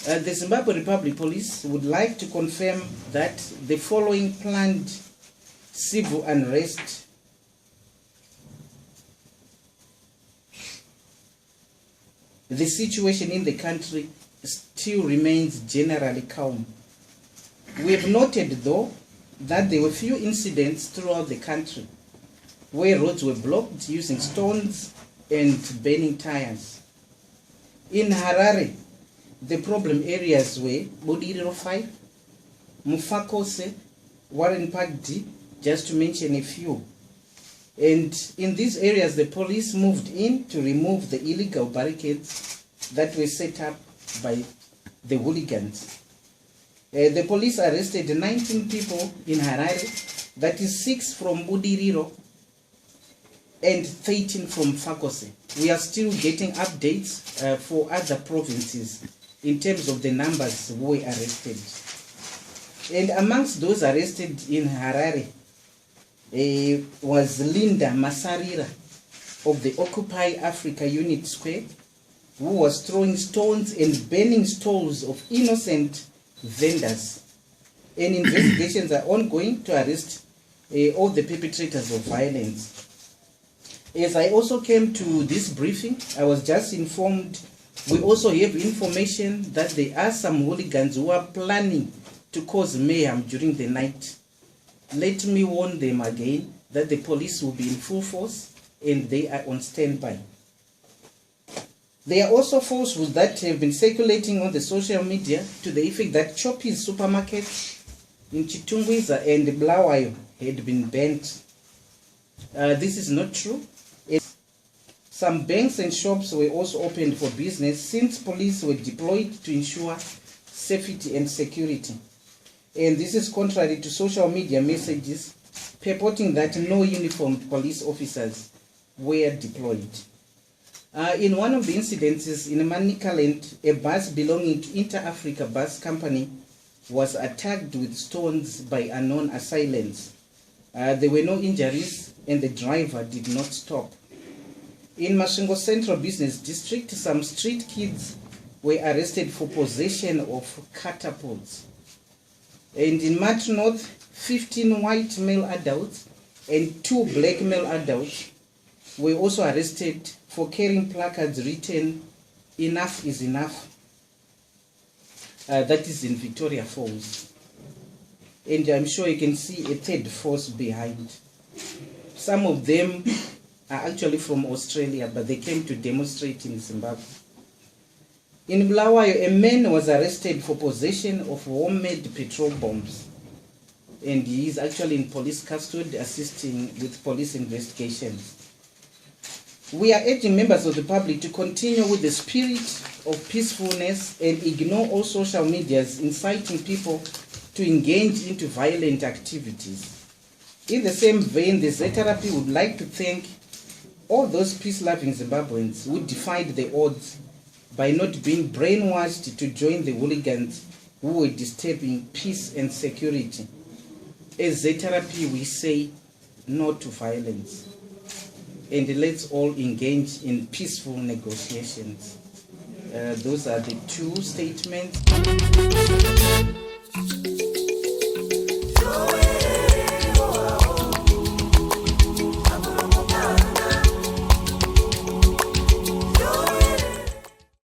The Zimbabwe Republic Police would like to confirm that the following planned civil unrest the situation in the country still remains generally calm. We have noted, though, that there were few incidents throughout the country where roads were blocked using stones and burning tires. In Harare, the problem areas were Budiriro 5, Mufakose, Warren Park D, just to mention a few. And in these areas, the police moved in to remove the illegal barricades that were set up by the hooligans. The police arrested 19 people in Harare, that is 6 from Budiriro and 13 from Fakose. We are still getting updates for other provinces in terms of the numbers who were arrested. And amongst those arrested in Harare was Linda Masarira of the Occupy Africa Unit Square, who was throwing stones and burning stalls of innocent vendors. And investigations are ongoing to arrest all the perpetrators of violence. As I also came to this briefing, I was just informed we also have information that there are some hooligans who are planning to cause mayhem during the night. Let me warn them again that the police will be in full force and they are on standby. There are also falsehoods that have been circulating on the social media to the effect that Choppy's supermarket in Chitungwiza and Blawayo had been burnt. This is not true. Some banks and shops were also opened for business since police were deployed to ensure safety and security. And this is contrary to social media messages purporting that no uniformed police officers were deployed. In one of the incidences in Manicaland, a bus belonging to Inter-Africa Bus Company was attacked with stones by unknown assailants. There were no injuries and the driver did not stop. In Masvingo Central Business District, some street kids were arrested for possession of catapults. And in Matu North, 15 white male adults and 2 black male adults were also arrested for carrying placards written, "Enough is enough." That is in Victoria Falls. And I'm sure you can see a third force behind. Some of them are actually from Australia, but they came to demonstrate in Zimbabwe. In Blawayo, a man was arrested for possession of homemade petrol bombs. And he is actually in police custody assisting with police investigations. We are urging members of the public to continue with the spirit of peacefulness and ignore all social medias inciting people to engage into violent activities. In the same vein, the ZRP would like to thank all those peace-loving Zimbabweans who defied the odds by not being brainwashed to join the hooligans who were disturbing peace and security. As ZRP, we say no to violence. And let's all engage in peaceful negotiations. Those are the 2 statements.